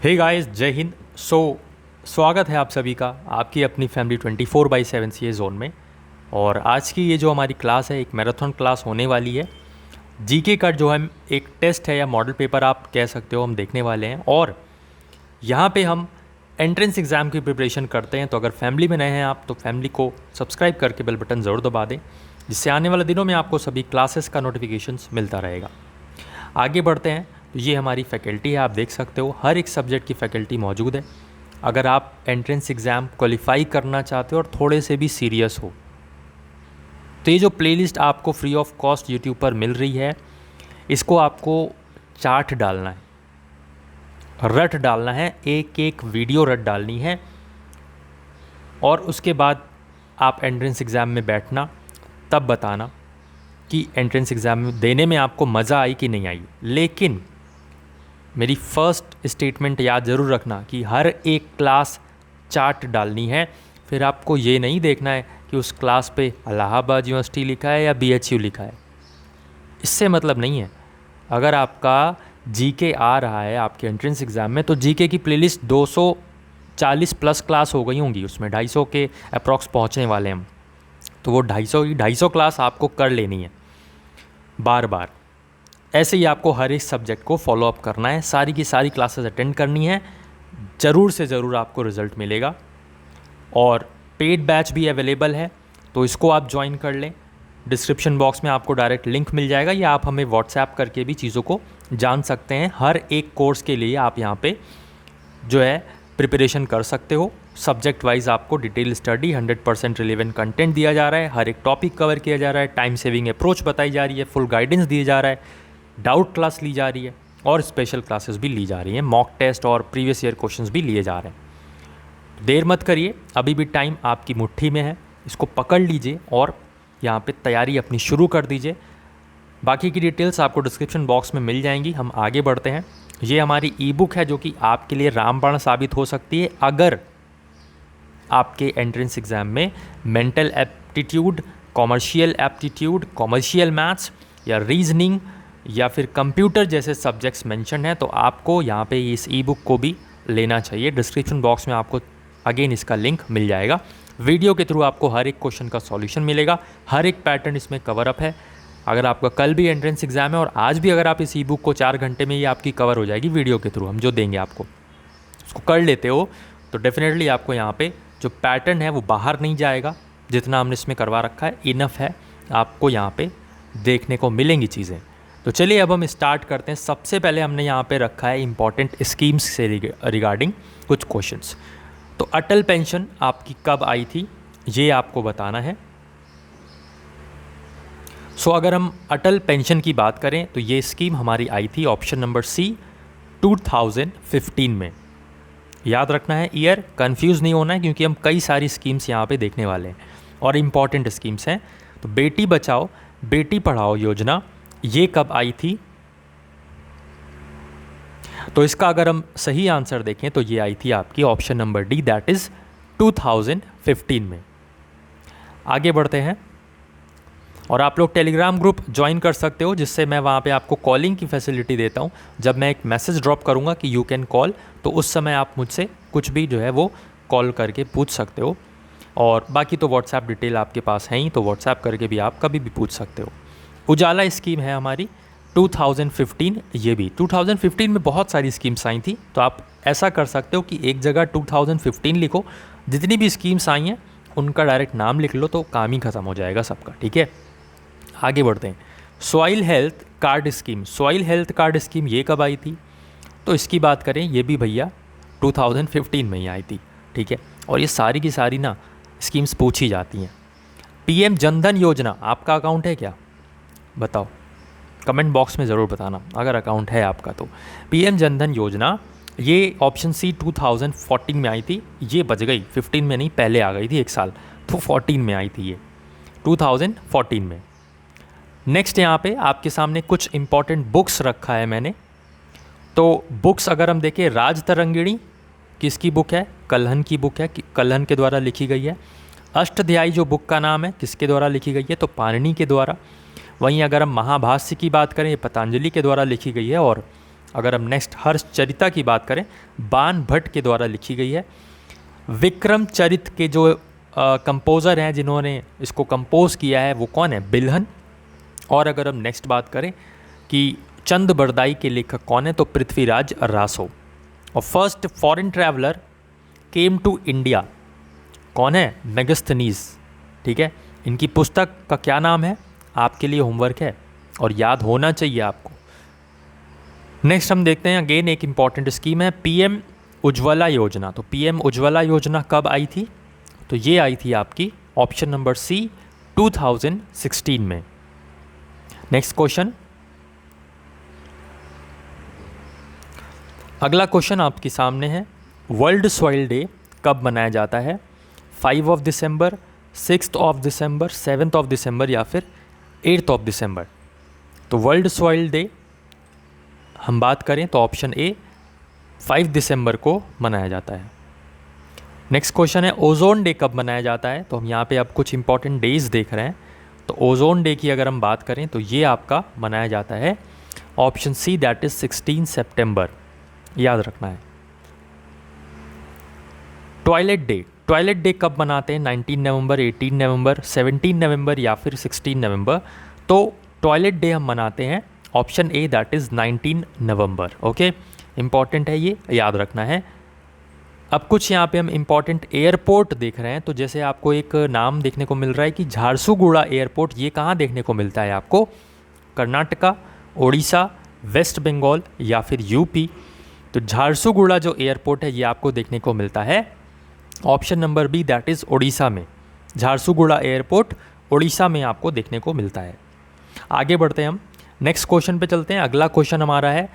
Hey guys, जय हिंद। स्वागत है आप सभी का आपकी अपनी फैमिली 24/7 सी जोन में। और आज की ये जो हमारी क्लास है एक मैराथन क्लास होने वाली है। जीके का जो हम एक टेस्ट है या मॉडल पेपर आप कह सकते हो हम देखने वाले हैं। और यहाँ पे हम एंट्रेंस एग्ज़ाम की प्रिपरेशन करते हैं। तो अगर फैमिली में नए हैं आप तो फैमिली को सब्सक्राइब करके बेल बटन ज़रूर दबा दें, जिससे आने वाले दिनों में आपको सभी क्लासेस का नोटिफिकेशंस मिलता रहेगा। आगे बढ़ते हैं। तो ये हमारी फैकल्टी है, आप देख सकते हो हर एक सब्जेक्ट की फ़ैकल्टी मौजूद है। अगर आप एंट्रेंस एग्ज़ाम क्वालिफाई करना चाहते हो और थोड़े से भी सीरियस हो तो ये जो प्लेलिस्ट आपको फ्री ऑफ कॉस्ट यूट्यूब पर मिल रही है, इसको आपको चार्ट डालना है, रट डालना है, एक एक वीडियो रट डालनी है। और उसके बाद आप एंट्रेंस एग्ज़ाम में बैठना, तब बताना कि एंट्रेंस एग्ज़ाम देने में आपको मज़ा आई कि नहीं आई। लेकिन मेरी फर्स्ट स्टेटमेंट याद ज़रूर रखना कि हर एक क्लास चार्ट डालनी है। फिर आपको ये नहीं देखना है कि उस क्लास पे इलाहाबाद यूनिवर्सिटी लिखा है या BHU लिखा है, इससे मतलब नहीं है। अगर आपका जीके आ रहा है आपके एंट्रेंस एग्ज़ाम में तो जीके की प्लेलिस्ट 240 प्लस क्लास हो गई होंगी, उसमें 250 के अप्रॉक्स पहुँचने वाले हम। तो वो 250 क्लास आपको कर लेनी है बार बार। ऐसे ही आपको हर एक सब्जेक्ट को फॉलो अप करना है, सारी की सारी क्लासेस अटेंड करनी है। ज़रूर से ज़रूर आपको रिज़ल्ट मिलेगा। और पेड बैच भी अवेलेबल है, तो इसको आप ज्वाइन कर लें। डिस्क्रिप्शन बॉक्स में आपको डायरेक्ट लिंक मिल जाएगा, या आप हमें व्हाट्सएप करके भी चीज़ों को जान सकते हैं। हर एक कोर्स के लिए आप यहाँ पे जो है प्रिपरेशन कर सकते हो। सब्जेक्ट वाइज आपको डिटेल स्टडी 100% रिलेवेंट कंटेंट दिया जा रहा है, हर एक टॉपिक कवर किया जा रहा है, टाइम सेविंग अप्रोच बताई जा रही है, फुल गाइडेंस दिया जा रहा है, डाउट क्लास ली जा रही है और स्पेशल क्लासेस भी ली जा रही हैं, मॉक टेस्ट और प्रीवियस ईयर क्वेश्चंस भी लिए जा रहे हैं। देर मत करिए, अभी भी टाइम आपकी मुट्ठी में है, इसको पकड़ लीजिए और यहाँ पे तैयारी अपनी शुरू कर दीजिए। बाकी की डिटेल्स आपको डिस्क्रिप्शन बॉक्स में मिल जाएंगी। हम आगे बढ़ते हैं। ये हमारी ई बुक है जो कि आपके लिए रामबाण साबित हो सकती है अगर आपके एंट्रेंस एग्ज़ाम में mental aptitude, commercial aptitude, commercial maths या रीजनिंग या फिर कंप्यूटर जैसे सब्जेक्ट्स मेंशन हैं, तो आपको यहाँ पे इस ई बुक को भी लेना चाहिए। डिस्क्रिप्शन बॉक्स में आपको अगेन इसका लिंक मिल जाएगा। वीडियो के थ्रू आपको हर एक क्वेश्चन का सॉल्यूशन मिलेगा, हर एक पैटर्न इसमें कवर अप है। अगर आपका कल भी एंट्रेंस एग्ज़ाम है और आज भी अगर आप इस ई बुक को 4 घंटे में ये आपकी कवर हो जाएगी वीडियो के थ्रू, हम जो देंगे आपको, उसको कर लेते हो तो डेफिनेटली आपको यहाँ पे जो पैटर्न है वो बाहर नहीं जाएगा। जितना हमने इसमें करवा रखा है इनफ है, आपको यहाँ पे देखने को मिलेंगी चीज़ें। तो चलिए अब हम स्टार्ट करते हैं। सबसे पहले हमने यहाँ पे रखा है इंपॉर्टेंट स्कीम्स से रिगार्डिंग कुछ क्वेश्चंस। तो अटल पेंशन आपकी कब आई थी ये आपको बताना है। अगर हम अटल पेंशन की बात करें तो ये स्कीम हमारी आई थी ऑप्शन नंबर सी 2015 में। याद रखना है ईयर, कंफ्यूज नहीं होना है क्योंकि हम कई सारी स्कीम्स यहाँ पे देखने वाले हैं और इम्पॉर्टेंट स्कीम्स हैं। तो बेटी बचाओ बेटी पढ़ाओ योजना ये कब आई थी? तो इसका अगर हम सही आंसर देखें तो ये आई थी आपकी option number D, that is 2015 में। आगे बढ़ते हैं और आप लोग टेलीग्राम ग्रुप ज्वाइन कर सकते हो, जिससे मैं वहाँ पे आपको कॉलिंग की फैसिलिटी देता हूँ। जब मैं एक मैसेज ड्रॉप करूँगा कि यू कैन कॉल, तो उस समय आप मुझसे कुछ भी जो है वो कॉल करके पूछ सकते हो। और बाकी तो व्हाट्सएप डिटेल आपके पास है ही, तो व्हाट्सएप करके भी आप कभी भी पूछ सकते हो। उजाला स्कीम है हमारी 2015, ये भी 2015 में बहुत सारी स्कीम्स आई थी। तो आप ऐसा कर सकते हो कि एक जगह 2015 लिखो, जितनी भी स्कीम्स आई हैं उनका डायरेक्ट नाम लिख लो तो काम ही ख़त्म हो जाएगा सबका, ठीक है। आगे बढ़ते हैं। Soil health card scheme, soil health card scheme ये कब आई थी? तो इसकी बात करें ये भी भैया 2015 में ही आई थी, ठीक है। और ये सारी की सारी ना स्कीम्स पूछी जाती हैं। PM जनधन योजना, आपका अकाउंट है क्या? बताओ, कमेंट बॉक्स में ज़रूर बताना अगर अकाउंट है आपका तो। PM जनधन योजना ये ऑप्शन सी 2014 में आई थी, ये बच गई 15 में नहीं, पहले आ गई थी एक साल, तो 14 में आई थी ये 2014 में। नेक्स्ट यहाँ पे आपके सामने कुछ इंपॉर्टेंट बुक्स रखा है मैंने। तो बुक्स अगर हम देखें, राज तरंगिणी किसकी बुक है? कल्हन की बुक है, कल्हन के द्वारा लिखी गई है। अष्टध्यायी जो बुक का नाम है किसके द्वारा लिखी गई है? तो पाणिनि के द्वारा। वहीं अगर हम महाभाष्य की बात करें, ये पतंजलि के द्वारा लिखी गई है। और अगर हम नेक्स्ट हर्षचरिता की बात करें, बाण भट्ट के द्वारा लिखी गई है। विक्रम चरित के जो कंपोज़र हैं जिन्होंने इसको कंपोज किया है वो कौन है? बिल्हन। और अगर हम नेक्स्ट बात करें कि चंद बरदाई के लेखक कौन है, तो पृथ्वीराज रासो। और first foreign traveller came to India कौन है? मेगस्थनीज। ठीक है, इनकी पुस्तक का क्या नाम है? आपके लिए होमवर्क है और याद होना चाहिए आपको। नेक्स्ट हम देखते हैं, अगेन एक इम्पॉर्टेंट स्कीम है पीएम उज्ज्वला योजना। तो पीएम उज्ज्वला योजना कब आई थी? तो ये आई थी आपकी ऑप्शन नंबर सी 2016 में। नेक्स्ट क्वेश्चन, अगला क्वेश्चन आपके सामने है, वर्ल्ड सॉइल डे कब मनाया जाता है? 5 of December, 6 of December, 7 of December या फिर 8 ऑफ दिसंबर। तो वर्ल्ड सॉइल डे हम बात करें तो ऑप्शन ए 5 दिसंबर को मनाया जाता है। नेक्स्ट क्वेश्चन है, ओजोन डे कब मनाया जाता है? तो हम यहाँ पे अब कुछ इंपॉर्टेंट डेज देख रहे हैं। तो ओजोन डे की अगर हम बात करें तो ये आपका मनाया जाता है ऑप्शन सी, दैट इज 16 सितंबर, याद रखना है। टॉयलेट डे, टॉयलेट डे कब मनाते हैं? 19 नवंबर, 18 नवंबर, 17 नवंबर या फिर 16 नवंबर। तो टॉयलेट डे हम मनाते हैं option A, that is 19 November. Okay, important है, ये याद रखना है। अब कुछ यहाँ पे हम इम्पॉर्टेंट एयरपोर्ट देख रहे हैं। तो जैसे आपको एक नाम देखने को मिल रहा है कि झारसुगुड़ा एयरपोर्ट, ये कहाँ देखने को मिलता है आपको? कर्नाटका, उड़ीसा, वेस्ट बंगाल या फिर यूपी। तो झारसुगुड़ा जो एयरपोर्ट है ये आपको देखने को मिलता है option number B, that is Orissa में। झारसुगुड़ा एयरपोर्ट उड़ीसा में आपको देखने को मिलता है। आगे बढ़ते हैं हम, नेक्स्ट क्वेश्चन पे चलते हैं। अगला क्वेश्चन हमारा है,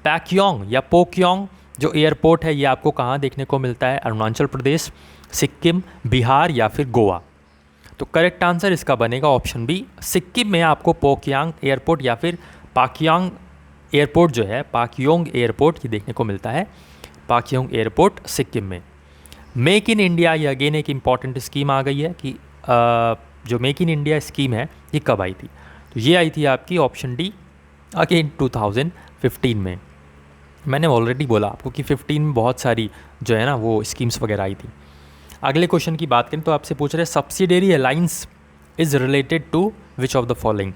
पैक्योंग या पोक्योंग जो एयरपोर्ट है ये आपको कहाँ देखने को मिलता है? अरुणाचल प्रदेश, सिक्किम, बिहार या फिर गोवा। तो करेक्ट आंसर इसका बनेगा ऑप्शन बी, सिक्किम में आपको पोक्यांग एयरपोर्ट या फिर पाक्यांग एयरपोर्ट जो है, पाक्योंग एयरपोर्ट ये देखने को मिलता है, पाक्योंग एयरपोर्ट सिक्किम में। मेक इन इंडिया, ये अगेन एक इम्पॉर्टेंट स्कीम आ गई है कि जो मेक इन इंडिया स्कीम है ये कब आई थी? तो ये आई थी आपकी ऑप्शन डी, अगेन 2015 में। मैंने ऑलरेडी बोला आपको कि 15 में बहुत सारी जो है ना वो स्कीम्स वगैरह आई थी। अगले क्वेश्चन की बात करें तो आपसे पूछ रहे हैं, subsidiary alliance is related to which of the following.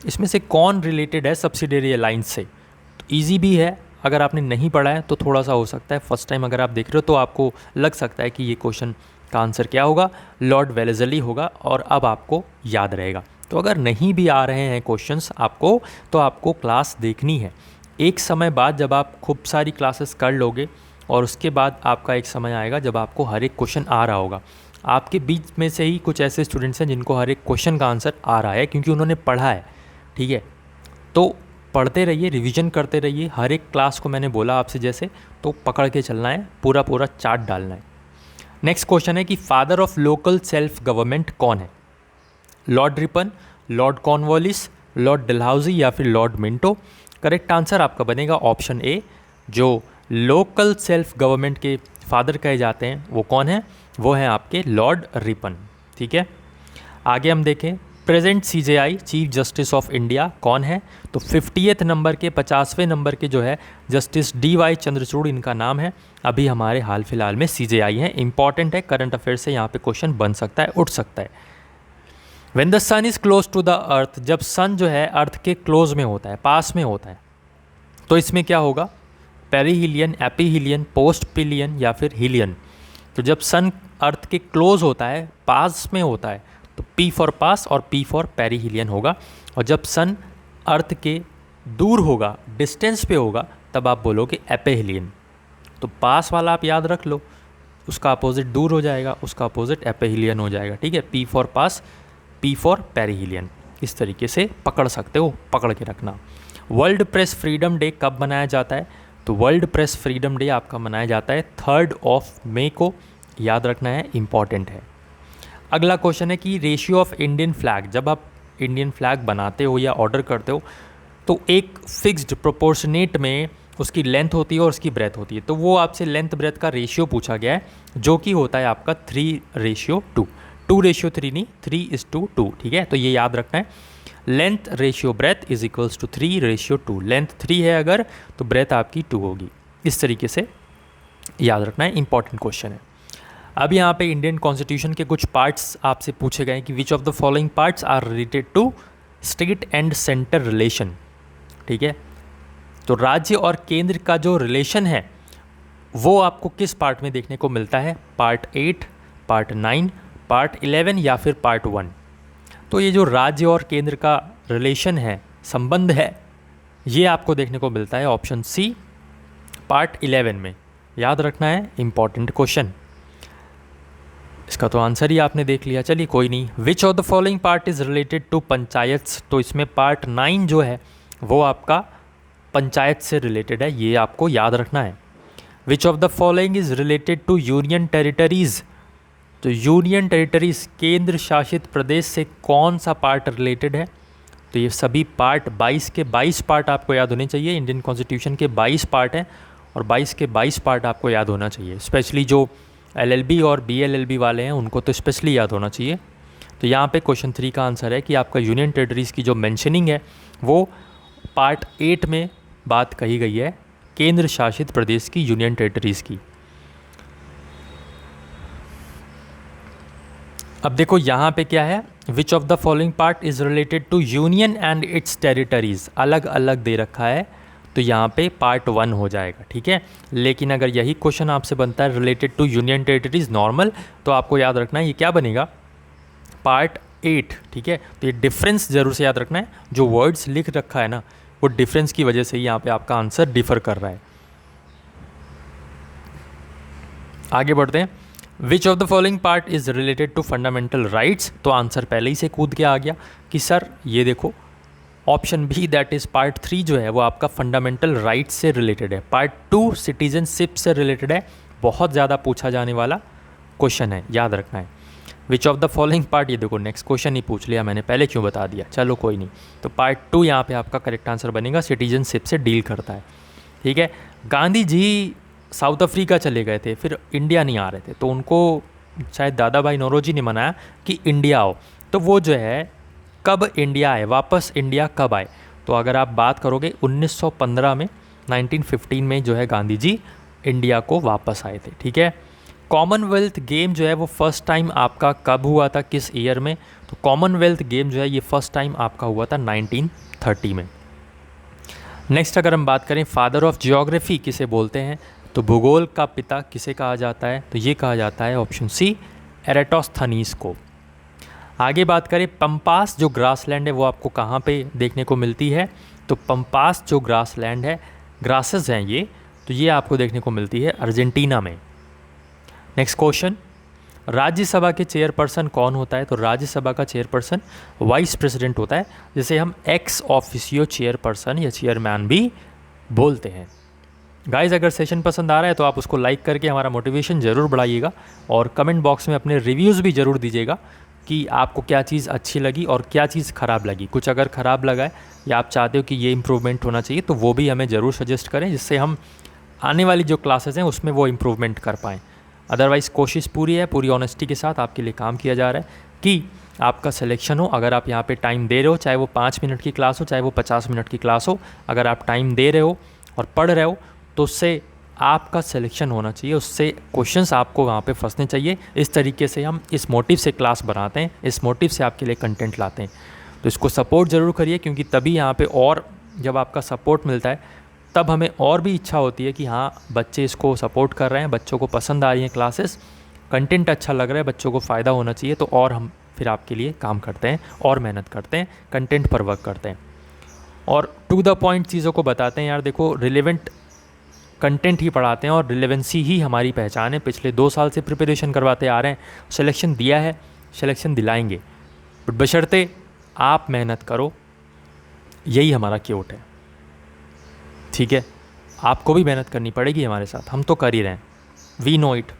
इसमें से कौन रिलेटेड है सब्सिडरी अलाइंस से? तो ईजी भी है, अगर आपने नहीं पढ़ा है तो थोड़ा सा हो सकता है फर्स्ट टाइम अगर आप देख रहे हो तो आपको लग सकता है कि ये क्वेश्चन का आंसर क्या होगा, लॉर्ड वेलेज़ली होगा, और अब आपको याद रहेगा। तो अगर नहीं भी आ रहे हैं क्वेश्चंस आपको, तो आपको क्लास देखनी है। एक समय बाद जब आप खूब सारी क्लासेस कर लोगे और उसके बाद आपका एक समय आएगा जब आपको हर एक क्वेश्चन आ रहा होगा। आपके बीच में से ही कुछ ऐसे स्टूडेंट्स हैं जिनको हर एक क्वेश्चन का आंसर आ रहा है क्योंकि उन्होंने पढ़ा है। ठीक है, तो पढ़ते रहिए, रिवीजन करते रहिए। हर एक क्लास को मैंने बोला आपसे जैसे, तो पकड़ के चलना है, पूरा पूरा चार्ट डालना है। नेक्स्ट क्वेश्चन है कि father of local self government कौन है? Lord Ripon, Lord Cornwallis, Lord Dalhousie या फिर लॉर्ड मिंटो। करेक्ट आंसर आपका बनेगा ऑप्शन ए, जो लोकल सेल्फ गवर्नमेंट के फादर कहे जाते हैं वो कौन है? वो हैं आपके लॉर्ड रिपन। ठीक है, आगे हम देखें, present CJI chief justice of India कौन है? तो 50th नंबर के 50वें नंबर के जो है जस्टिस DY चंद्रचूड़ इनका नाम है। अभी हमारे हाल फिलहाल में सीजेआई हैं। इंपॉर्टेंट है, करंट अफेयर से यहाँ पे क्वेश्चन बन सकता है, उठ सकता है। When the sun is close to the earth, जब सन जो है अर्थ के क्लोज में होता है, पास में होता है, तो इसमें क्या होगा? पेरीहिलियन, एपीहिलियन, पोस्ट पिलियन या फिर हिलियन। तो जब सन अर्थ के क्लोज होता है, पास में होता है, तो P फॉर पास और P फॉर पेरीहिलियन होगा। और जब सन अर्थ के दूर होगा, डिस्टेंस पे होगा, तब आप बोलोगे एपेहिलियन। तो पास वाला आप याद रख लो, उसका अपोजिट दूर हो जाएगा, उसका अपोजिट एपेहिलियन हो जाएगा। ठीक है, P for pass, P for perihelion. इस तरीके से पकड़ सकते हो, पकड़ के रखना। वर्ल्ड प्रेस फ्रीडम डे कब मनाया जाता है? तो वर्ल्ड प्रेस फ्रीडम डे आपका मनाया जाता है 3 मई को, याद रखना है, इम्पॉर्टेंट है। अगला क्वेश्चन है कि रेशियो ऑफ इंडियन फ्लैग, जब आप इंडियन फ्लैग बनाते हो या ऑर्डर करते हो तो एक फिक्स्ड प्रोपोर्शनेट में उसकी लेंथ होती है और उसकी ब्रेथ होती है। तो वो आपसे लेंथ ब्रेथ का रेशियो पूछा गया है, जो कि होता है आपका 3:2। 2:3 नहीं, 3:2। ठीक है, तो ये याद रखना है। Length ratio breadth is equals to 3:2। Length 3 है अगर तो ब्रेथ आपकी 2 होगी। इस तरीके से याद रखना है, इंपॉर्टेंट क्वेश्चन है। अब यहाँ पे इंडियन कॉन्स्टिट्यूशन के कुछ पार्ट्स आपसे पूछे गए कि which of the following parts are related to state and centre relation. ठीक है, तो राज्य और केंद्र का जो रिलेशन है वो आपको किस पार्ट में देखने को मिलता है? पार्ट 8, पार्ट 9, पार्ट 11 या फिर पार्ट 1। तो ये जो राज्य और केंद्र का रिलेशन है, संबंध है, ये आपको देखने को मिलता है ऑप्शन सी, पार्ट 11 में। याद रखना है, इंपॉर्टेंट क्वेश्चन। इसका तो आंसर ही आपने देख लिया, चलिए कोई नहीं। Which of the following part is related to panchayat. तो इसमें पार्ट 9 जो है वो आपका पंचायत से रिलेटेड है, ये आपको याद रखना है। Which of the following is related to union territories. तो यूनियन टेरिटरीज़, केंद्र शासित प्रदेश से कौन सा पार्ट रिलेटेड है? तो ये सभी पार्ट 22 के 22 पार्ट आपको याद होने चाहिए। इंडियन कॉन्स्टिट्यूशन के 22 पार्ट हैं और 22 के 22 पार्ट आपको याद होना चाहिए। स्पेशली जो LLB और BLLB वाले हैं उनको तो स्पेशली याद होना चाहिए। तो यहाँ पे क्वेश्चन 3 का आंसर है कि आपका यूनियन टेरिटरीज़ की जो मेंशनिंग है वो पार्ट 8 में बात कही गई है, केंद्र शासित प्रदेश की यूनियन टेरिटरीज़ की। अब देखो यहाँ पे क्या है, which of the following part is related to union and its territories, अलग अलग दे रखा है, तो यहाँ पे पार्ट 1 हो जाएगा। ठीक है, लेकिन अगर यही क्वेश्चन आपसे बनता है related to union territories normal, तो आपको याद रखना है ये क्या बनेगा, पार्ट 8। ठीक है, तो ये डिफरेंस ज़रूर से याद रखना है, जो वर्ड्स लिख रखा है ना वो डिफरेंस की वजह से ही यहाँ पे आपका आंसर डिफर कर रहा है। आगे बढ़ते हैं। Which of the following part is related to fundamental rights. तो आंसर पहले ही से कूद के आ गया कि सर ये देखो option B, that is part 3 जो है वो आपका फंडामेंटल राइट्स से रिलेटेड है। पार्ट 2 सिटीजनशिप से रिलेटेड है, बहुत ज़्यादा पूछा जाने वाला क्वेश्चन है, याद रखना है। Which of the following part, ये देखो नेक्स्ट क्वेश्चन ही पूछ लिया मैंने, पहले क्यों बता दिया, चलो कोई नहीं। तो पार्ट 2 यहाँ पे आपका करेक्ट आंसर बनेगा, सिटीजनशिप से डील करता है। ठीक है, गांधी जी साउथ अफ्रीका चले गए थे, फिर इंडिया नहीं आ रहे थे, तो उनको शायद दादा भाई नौरोजी ने मनाया कि इंडिया आओ। तो वो जो है कब इंडिया आए, वापस इंडिया कब आए? तो अगर आप बात करोगे 1915 में, 1915 में जो है गांधी जी इंडिया को वापस आए थे। ठीक है, कॉमनवेल्थ गेम जो है वो फर्स्ट टाइम आपका कब हुआ था, किस ईयर में? तो कॉमनवेल्थ गेम जो है ये फर्स्ट टाइम आपका हुआ था 1930 में। नेक्स्ट अगर हम बात करें फादर ऑफ जियोग्राफी किसे बोलते हैं, तो भूगोल का पिता किसे कहा जाता है? तो ये कहा जाता है ऑप्शन सी, एराटोस्थनीज को। आगे बात करें पंपास जो ग्रासलैंड है वो आपको कहाँ पे देखने को मिलती है? तो पंपास जो ग्रासलैंड है, ग्रासेस हैं ये, तो ये आपको देखने को मिलती है अर्जेंटीना में। नेक्स्ट क्वेश्चन, राज्यसभा के चेयरपर्सन कौन होता है? तो राज्यसभा का चेयरपर्सन वाइस प्रेसिडेंट होता है, जिसे हम एक्स ऑफिशियो चेयरपर्सन या चेयरमैन भी बोलते हैं। गाइस अगर सेशन पसंद आ रहा है तो आप उसको लाइक करके हमारा मोटिवेशन ज़रूर बढ़ाइएगा और कमेंट बॉक्स में अपने रिव्यूज़ भी ज़रूर दीजिएगा कि आपको क्या चीज़ अच्छी लगी और क्या चीज़ ख़राब लगी। कुछ अगर ख़राब लगा है या आप चाहते हो कि ये इम्प्रूवमेंट होना चाहिए तो वो भी हमें ज़रूर सजेस्ट करें, जिससे हम आने वाली जो क्लासेस हैं उसमें वो इम्प्रूवमेंट कर पाएँ। अदरवाइज़ कोशिश पूरी है, पूरी ऑनेस्टी के साथ आपके लिए काम किया जा रहा है कि आपका सिलेक्शन हो। अगर आप यहाँ पे टाइम दे रहे हो, चाहे वो 5 मिनट की क्लास हो चाहे वो 50 मिनट की क्लास हो, अगर आप टाइम दे रहे हो और पढ़ रहे हो तो उससे आपका सिलेक्शन होना चाहिए, उससे क्वेश्चंस आपको वहाँ पे फंसने चाहिए। इस तरीके से हम इस मोटिव से क्लास बनाते हैं, इस मोटिव से आपके लिए कंटेंट लाते हैं। तो इसको सपोर्ट ज़रूर करिए, क्योंकि तभी यहाँ पे और जब आपका सपोर्ट मिलता है तब हमें और भी इच्छा होती है कि हाँ बच्चे इसको सपोर्ट कर रहे हैं, बच्चों को पसंद आ रही हैं क्लासेस, कंटेंट अच्छा लग रहा है, बच्चों को फ़ायदा होना चाहिए, तो और हम फिर आपके लिए काम करते हैं और मेहनत करते हैं, कंटेंट पर वर्क करते हैं और टू द पॉइंट चीज़ों को बताते हैं। यार देखो, रिलेवेंट कंटेंट ही पढ़ाते हैं और रिलेवेंसी ही हमारी पहचान है। पिछले 2 साल से प्रिपरेशन करवाते आ रहे हैं, सिलेक्शन दिया है, सिलेक्शन दिलाएंगे, बट बशर्ते आप मेहनत करो, यही हमारा क्योट है। ठीक है, आपको भी मेहनत करनी पड़ेगी हमारे साथ, हम तो कर ही रहे हैं। We know it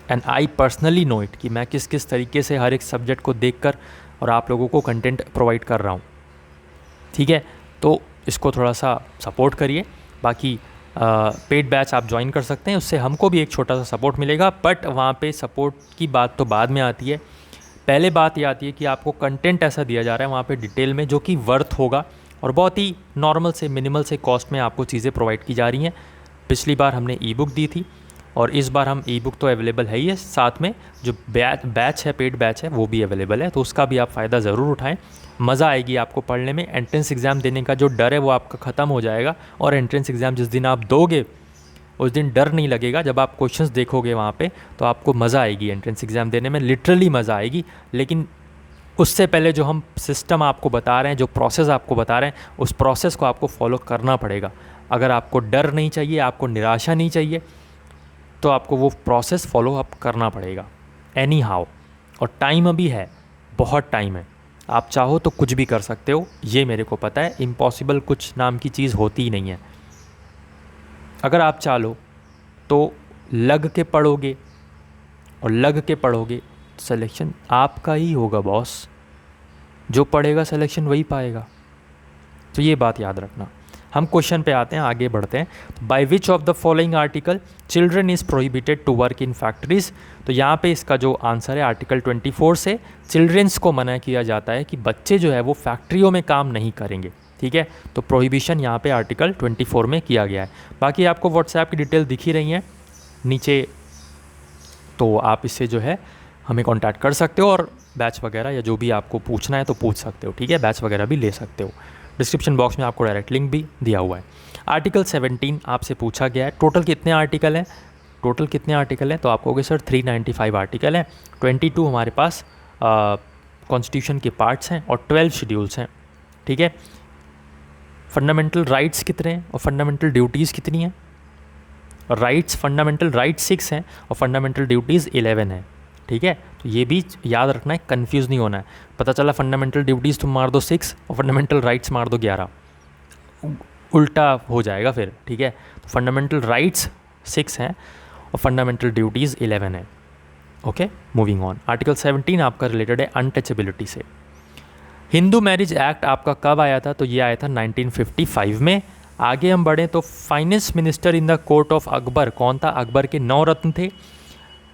and I personally know it कि मैं किस किस तरीके से हर एक सब्जेक्ट को देखकर और आप लोगों को कंटेंट प्रोवाइड कर रहा हूँ। ठीक है, तो इसको थोड़ा सा सपोर्ट करिए। बाकी पेड बैच आप ज्वाइन कर सकते हैं, उससे हमको भी एक छोटा सा सपोर्ट मिलेगा, बट वहाँ पे सपोर्ट की बात तो बाद में आती है। पहले बात ये आती है कि आपको कंटेंट ऐसा दिया जा रहा है वहाँ पे डिटेल में जो कि वर्थ होगा और बहुत ही नॉर्मल से मिनिमल से कॉस्ट में आपको चीज़ें प्रोवाइड की जा रही हैं। पिछली बार हमने ई बुक दी थी और इस बार हम ई बुक तो अवेलेबल है ही है, साथ में जो बैच है, पेड बैच है, वो भी अवेलेबल है, तो उसका भी आप फ़ायदा ज़रूर उठाएं। मज़ा आएगी आपको पढ़ने में। एंट्रेंस एग्ज़ाम देने का जो डर है वो आपका ख़त्म हो जाएगा और एंट्रेंस एग्ज़ाम जिस दिन आप दोगे उस दिन डर नहीं लगेगा। जब आप क्वेश्चंस देखोगे वहाँ पे तो आपको मज़ा आएगी एंट्रेंस एग्ज़ाम देने में, लिटरली मज़ा आएगी। लेकिन उससे पहले जो हम सिस्टम आपको बता रहे हैं, जो प्रोसेस आपको बता रहे हैं, उस प्रोसेस को आपको फॉलो करना पड़ेगा। अगर आपको डर नहीं चाहिए, आपको निराशा नहीं चाहिए, तो आपको वो प्रोसेस फॉलो अप करना पड़ेगा एनी हाउ। और टाइम अभी है, बहुत टाइम है। आप चाहो तो कुछ भी कर सकते हो, ये मेरे को पता है। इम्पॉसिबल कुछ नाम की चीज़ होती ही नहीं है। अगर आप चाहो तो लग के पढ़ोगे और लग के पढ़ोगे, सिलेक्शन आपका ही होगा बॉस। जो पढ़ेगा सिलेक्शन वही पाएगा, तो ये बात याद रखना। हम क्वेश्चन पे आते हैं, आगे बढ़ते हैं। By which of the following article children is prohibited to work in factories. तो यहाँ पे इसका जो आंसर है आर्टिकल 24 से चिल्ड्रंस को मना किया जाता है कि बच्चे जो है वो फैक्ट्रियों में काम नहीं करेंगे। ठीक है, तो प्रोहिबिशन यहाँ पे आर्टिकल 24 में किया गया है। बाकी आपको व्हाट्सएप की डिटेल दिख ही रही हैं नीचे, तो आप इससे जो है हमें कांटेक्ट कर सकते हो और बैच वगैरह या जो भी आपको पूछना है तो पूछ सकते हो। ठीक है, बैच वगैरह भी ले सकते हो। डिस्क्रिप्शन बॉक्स में आपको डायरेक्ट लिंक भी दिया हुआ है। आर्टिकल 17 आपसे पूछा गया है टोटल कितने आर्टिकल हैं, टोटल कितने आर्टिकल हैं, तो आप कहोगे सर 395 आर्टिकल हैं। 22 हमारे पास कॉन्स्टिट्यूशन के पार्ट्स हैं और 12 शेड्यूल्स हैं। ठीक है, फंडामेंटल राइट्स कितने हैं और फंडामेंटल ड्यूटीज़ कितनी हैं। राइट्स, फंडामेंटल राइट्स 6 हैं और फंडामेंटल ड्यूटीज़ 11 हैं। ठीक है, तो ये भी याद रखना है, कंफ्यूज नहीं होना है। पता चला फंडामेंटल ड्यूटीज़ तुम मार दो 6 और फंडामेंटल राइट्स मार दो 11, उल्टा हो जाएगा फिर। ठीक है, तो फंडामेंटल राइट्स 6 हैं और फंडामेंटल ड्यूटीज़ 11 है। Okay, moving on. आर्टिकल 17 आपका रिलेटेड है अनटचेबिलिटी से। हिंदू मैरिज एक्ट आपका कब आया था, तो ये आया था 1955 में। आगे हम बढ़ें तो finance minister in the court of Akbar कौन था। अकबर के 9 रत्न थे।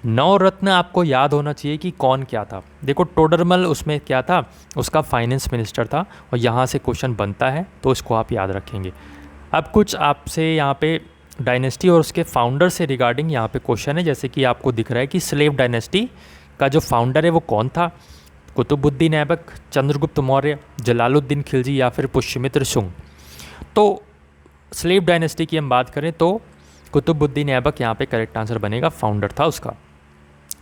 9 रत्न आपको याद होना चाहिए कि कौन क्या था। देखो टोडरमल उसमें क्या था, उसका फाइनेंस मिनिस्टर था और यहाँ से क्वेश्चन बनता है तो इसको आप याद रखेंगे। अब कुछ आपसे यहाँ पे डायनेस्टी और उसके फाउंडर से रिगार्डिंग यहाँ पे क्वेश्चन है। जैसे कि आपको दिख रहा है कि स्लेव डायनेस्टी का जो फाउंडर है वो कौन था। कुतुबुद्दीन ऐबक, चंद्रगुप्त मौर्य, जलालुद्दीन खिलजी या फिर पुष्यमित्र शुंग। तो स्लेव डायनेस्टी की हम बात करें तो कुतुबुद्दीन ऐबक यहाँ पे करेक्ट आंसर बनेगा, फाउंडर था उसका।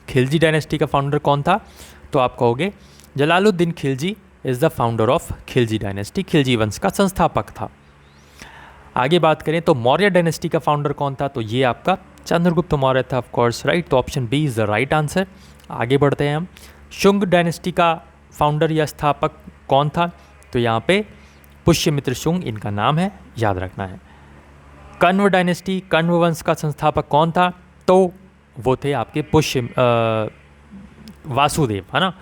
खिलजी डायनेस्टी का फाउंडर कौन था, तो आप कहोगे Jalaluddin Khilji is the founder of Khilji dynasty, Khilji वंश का संस्थापक था। आगे बात करें तो मौर्य डायनेस्टी का फाउंडर कौन था, तो ये आपका चंद्रगुप्त मौर्य था, ऑफ कोर्स राइट। तो option B is the right answer. आगे बढ़ते हैं हम। शुंग डायनेस्टी का फाउंडर या स्थापक कौन था, तो यहाँ पे पुष्यमित्र शुंग इनका नाम है, याद रखना है। कण्व डायनेस्टी, कण्व वंश का संस्थापक कौन था, तो वो थे आपके वासुदेव, है ना।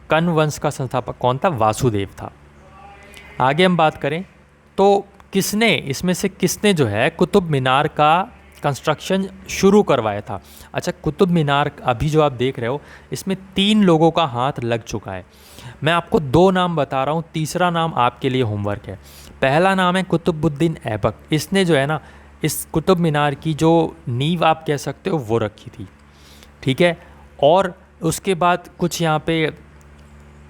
कण्व वंश का संस्थापक कौन था, वासुदेव था। आगे हम बात करें तो किसने, इसमें से किसने जो है कुतुब मीनार का कंस्ट्रक्शन शुरू करवाया था। अच्छा, कुतुब मीनार अभी जो आप देख रहे हो इसमें 3 लोगों का हाथ लग चुका है। मैं आपको 2 नाम बता रहा हूँ, तीसरा नाम आपके लिए होमवर्क है। पहला नाम है कुतुबुद्दीन ऐबक। इसने जो है ना इस कुतुब मीनार की जो नींव आप कह सकते हो वो रखी थी। ठीक है, और उसके बाद कुछ यहाँ पे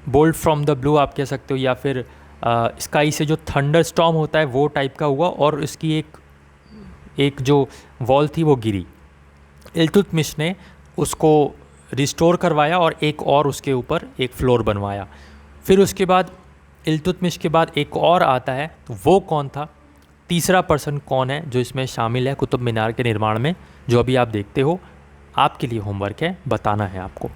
बोल्ट फ्रॉम द ब्लू आप कह सकते हो या फिर स्काई से जो थंडर स्टॉर्म होता है वो टाइप का हुआ और इसकी एक जो वॉल थी वो गिरी। इल्तुतमिश ने उसको रिस्टोर करवाया और एक और उसके ऊपर एक फ्लोर बनवाया। फिर उसके बाद इल्तुतमिश के बाद एक और आता है, तो वो कौन था, तीसरा पर्सन कौन है जो इसमें शामिल है कुतुब मीनार के निर्माण में, जो अभी आप देखते हो। आपके लिए होमवर्क है, बताना है आपको।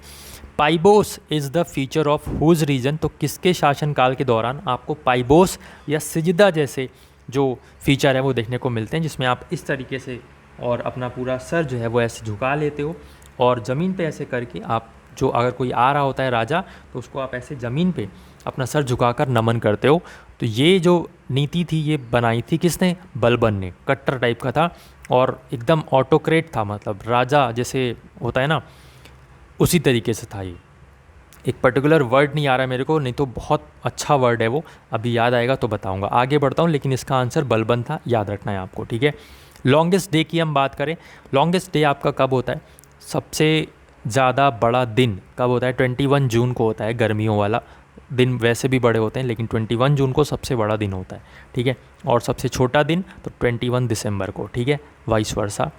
पाइबोस is the feature of whose reign, तो किसके शासनकाल के दौरान आपको पाइबोस या सिजदा जैसे जो फीचर है वो देखने को मिलते हैं, जिसमें आप इस तरीके से और अपना पूरा सर जो है वो ऐसे झुका लेते हो और ज़मीन पे ऐसे करके आप जो अगर कोई आ रहा होता है राजा तो उसको आप ऐसे ज़मीन पे अपना सर झुकाकर नमन करते हो। तो ये जो नीति थी ये बनाई थी किसने, बलबन ने। कट्टर टाइप का था और एकदम ऑटोक्रेट था, मतलब राजा जैसे होता है ना उसी तरीके से था ये। एक पर्टिकुलर वर्ड नहीं आ रहा है मेरे को, नहीं तो बहुत अच्छा वर्ड है वो, अभी याद आएगा तो बताऊंगा। आगे बढ़ता हूँ, लेकिन इसका आंसर बलबन था, याद रखना है आपको, ठीक है। लॉन्गेस्ट डे की हम बात करें, लॉन्गेस्ट डे आपका कब होता है, सबसे ज़्यादा बड़ा दिन कब होता है, 21 जून को होता है। गर्मियों वाला दिन वैसे भी बड़े होते हैं, लेकिन 21 जून को सबसे बड़ा दिन होता है, ठीक है। और सबसे छोटा दिन तो 21 दिसंबर को, ठीक है, वाइस वर्सा।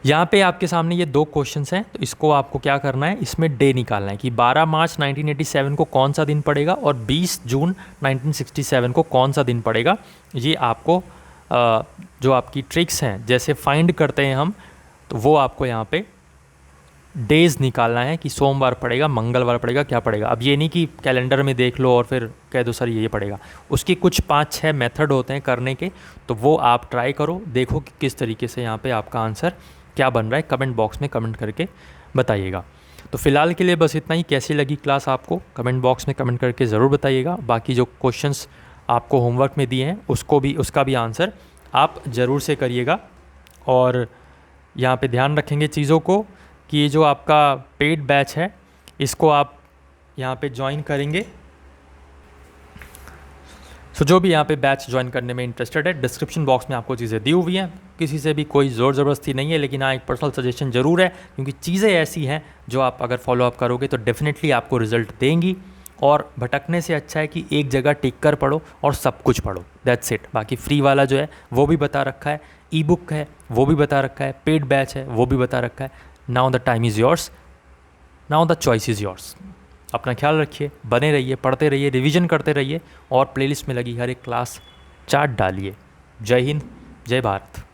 यहाँ पे आपके सामने ये दो क्वेश्चंस हैं, तो इसको आपको क्या करना है, इसमें डे निकालना है कि 12 मार्च 1987 को कौन सा दिन पड़ेगा और 20 जून 1967 को कौन सा दिन पड़ेगा। ये आपको जो आपकी ट्रिक्स हैं, जैसे फाइंड करते हैं हम, तो वो आपको यहाँ पे डेज़ निकालना है कि सोमवार पड़ेगा, मंगलवार पड़ेगा, क्या पड़ेगा। अब ये नहीं कि कैलेंडर में देख लो और फिर कह दो सर ये पड़ेगा। उसके कुछ 5-6 मेथड होते हैं करने के, तो वो आप ट्राई करो, देखो कि किस तरीके से यहाँ पे आपका आंसर क्या बन रहा है। कमेंट बॉक्स में कमेंट करके बताइएगा। तो फ़िलहाल के लिए बस इतना ही। कैसी लगी क्लास आपको कमेंट बॉक्स में कमेंट करके ज़रूर बताइएगा। बाकी जो क्वेश्चंस आपको होमवर्क में दिए हैं उसका भी आंसर आप ज़रूर से करिएगा। और यहाँ पे ध्यान रखेंगे चीज़ों को कि ये जो आपका पेड बैच है, इसको आप यहाँ पे ज्वाइन करेंगे। सो जो भी यहाँ पे बैच ज्वाइन करने में इंटरेस्टेड है, डिस्क्रिप्शन बॉक्स में आपको चीज़ें दी हुई हैं। किसी से भी कोई ज़ोर ज़बरदस्ती नहीं है, लेकिन हाँ एक पर्सनल सजेशन ज़रूर है, क्योंकि चीज़ें ऐसी हैं जो आप अगर फॉलोअप करोगे तो डेफिनेटली आपको रिजल्ट देंगी। और भटकने से अच्छा है कि एक जगह टिक कर पढ़ो और सब कुछ पढ़ो, दैट्स इट। बाकी फ्री वाला जो है वो भी बता रखा है, ई बुक है वो भी बता रखा है, पेड बैच है वो भी बता रखा है। Now the time is yours, now the choice is yours. अपना ख्याल रखिए, बने रहिए, पढ़ते रहिए, रिवीजन करते रहिए और प्लेलिस्ट में लगी हर एक क्लास चार्ट डालिए। जय हिंद, जय भारत।